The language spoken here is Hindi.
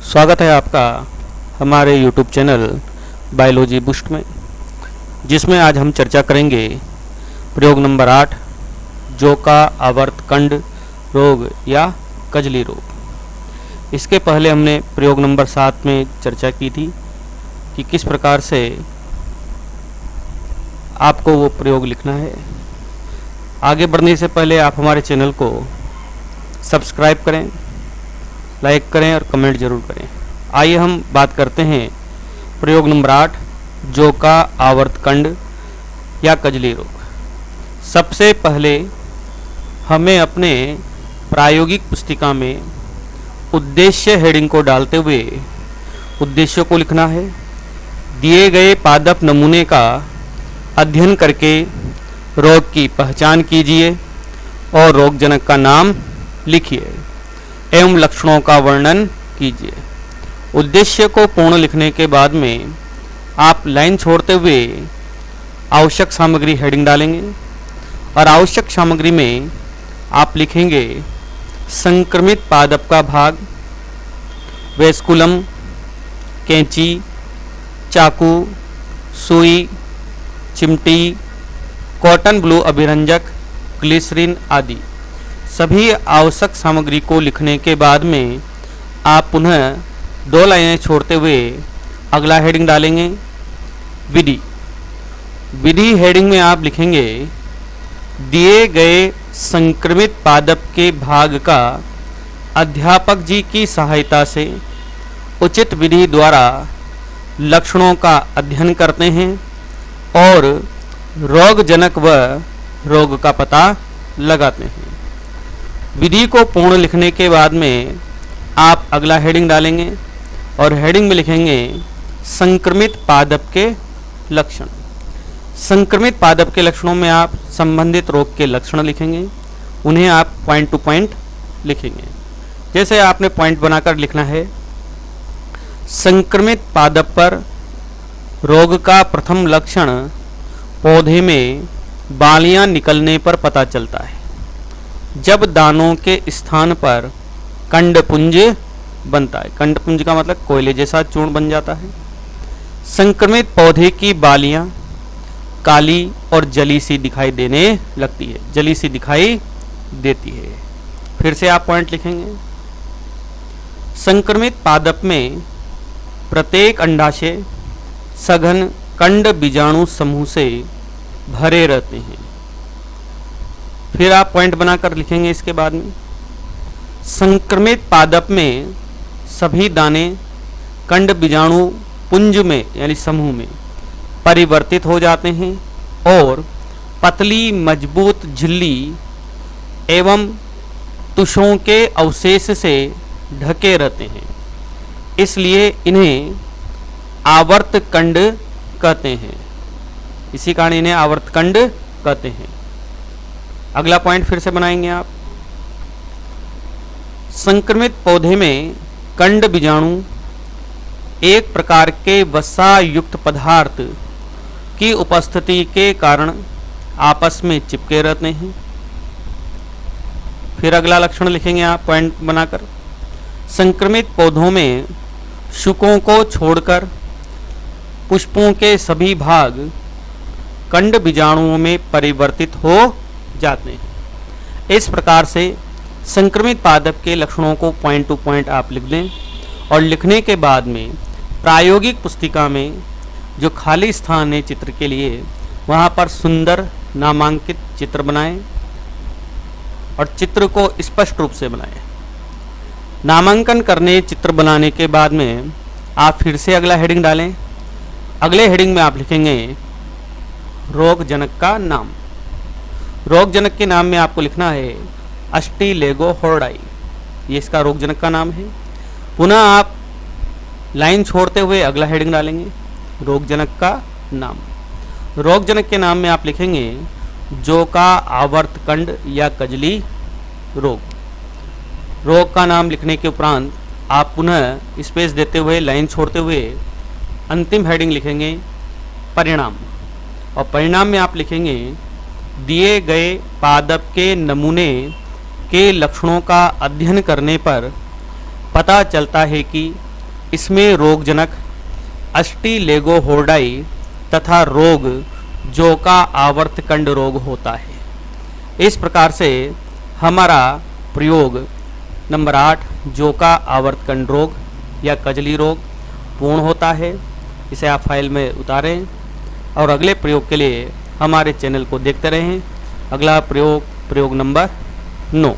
स्वागत है आपका हमारे YouTube चैनल बायोलॉजी बूस्ट में, जिसमें आज हम चर्चा करेंगे प्रयोग नंबर 8 जौ का आवर्तकंड रोग या कजली रोग। इसके पहले हमने प्रयोग नंबर 7 में चर्चा की थी कि किस प्रकार से आपको वो प्रयोग लिखना है। आगे बढ़ने से पहले आप हमारे चैनल को सब्सक्राइब करें, लाइक करें और कमेंट जरूर करें। आइए हम बात करते हैं प्रयोग नंबर 8 जौ का आवर्तकंड या कजली रोग। सबसे पहले हमें अपने प्रायोगिक पुस्तिका में उद्देश्य हेडिंग को डालते हुए उद्देश्य को लिखना है। दिए गए पादप नमूने का अध्ययन करके रोग की पहचान कीजिए और रोगजनक का नाम लिखिए एवं लक्षणों का वर्णन कीजिए। उद्देश्य को पूर्ण लिखने के बाद में आप लाइन छोड़ते हुए आवश्यक सामग्री हेडिंग डालेंगे और आवश्यक सामग्री में आप लिखेंगे संक्रमित पादप का भाग, वेस्कुलम, कैंची, चाकू, सुई, चिमटी, कॉटन ब्लू अभिरंजक, ग्लिसरीन आदि। सभी आवश्यक सामग्री को लिखने के बाद में आप पुनः 2 लाइनें छोड़ते हुए अगला हेडिंग डालेंगे विधि। विधि हेडिंग में आप लिखेंगे दिए गए संक्रमित पादप के भाग का अध्यापक जी की सहायता से उचित विधि द्वारा लक्षणों का अध्ययन करते हैं और रोगजनक व रोग का पता लगाते हैं। विधि को पूर्ण लिखने के बाद में आप अगला हेडिंग डालेंगे और हेडिंग में लिखेंगे संक्रमित पादप के लक्षण। संक्रमित पादप के लक्षणों में आप संबंधित रोग के लक्षण लिखेंगे, उन्हें आप पॉइंट टू पॉइंट लिखेंगे। जैसे आपने पॉइंट बनाकर लिखना है, संक्रमित पादप पर रोग का प्रथम लक्षण पौधे में बालियां निकलने पर पता चलता है, जब दानों के स्थान पर कंडपुंज बनता है। कंडपुंज का मतलब कोयले जैसा चूर्ण बन जाता है। संक्रमित पौधे की बालियां काली और जली सी दिखाई देने लगती है, जली सी दिखाई देती है। फिर से आप पॉइंट लिखेंगे। संक्रमित पादप में प्रत्येक अंडाशय सघन कंड बीजाणु समूह से भरे रहते हैं। फिर आप पॉइंट बनाकर लिखेंगे इसके बाद में संक्रमित पादप में सभी दाने कंड बीजाणु पुंज में यानी समूह में परिवर्तित हो जाते हैं और पतली मजबूत झिल्ली एवं तुषों के अवशेष से ढके रहते हैं, इसलिए इन्हें आवर्तकंड कहते हैं। इसी कारण इन्हें आवर्तकंड कहते हैं। अगला पॉइंट फिर से बनाएंगे आप। संक्रमित पौधे में कंड बीजाणु एक प्रकार के वसा युक्त पदार्थ की उपस्थिति के कारण आपस में चिपके रहते हैं। फिर अगला लक्षण लिखेंगे आप पॉइंट बनाकर। संक्रमित पौधों में शुकों को छोड़कर पुष्पों के सभी भाग कंड बीजाणुओं में परिवर्तित हो जाते हैं। इस प्रकार से संक्रमित पादप के लक्षणों को पॉइंट टू पॉइंट आप लिख लें और लिखने के बाद में प्रायोगिक पुस्तिका में जो खाली स्थान है चित्र के लिए, वहाँ पर सुंदर नामांकित चित्र बनाएं और चित्र को स्पष्ट रूप से बनाएं। नामांकन करने चित्र बनाने के बाद में आप फिर से अगला हेडिंग डालें। अगले हेडिंग में आप लिखेंगे रोगजनक का नाम। रोगजनक के नाम में आपको लिखना है अस्टिलेगोहोर्डाई, ये इसका रोगजनक का नाम है। पुनः आप लाइन छोड़ते हुए अगला हेडिंग डालेंगे रोगजनक का नाम। रोगजनक के नाम में आप लिखेंगे जौ का आवर्तकंड या कजली रोग। रोग का नाम लिखने के उपरांत आप पुनः स्पेस देते हुए लाइन छोड़ते हुए अंतिम हेडिंग लिखेंगे परिणाम, और परिणाम में आप लिखेंगे दिए गए पादप के नमूने के लक्षणों का अध्ययन करने पर पता चलता है कि इसमें रोगजनक अस्टिलेगोहोर्डाई तथा रोग जो का आवर्तकंड रोग होता है। इस प्रकार से हमारा प्रयोग नंबर 8 जो का आवर्तकंड रोग या कजली रोग पूर्ण होता है। इसे आप फाइल में उतारें और अगले प्रयोग के लिए हमारे चैनल को देखते रहें। अगला प्रयोग नंबर 9।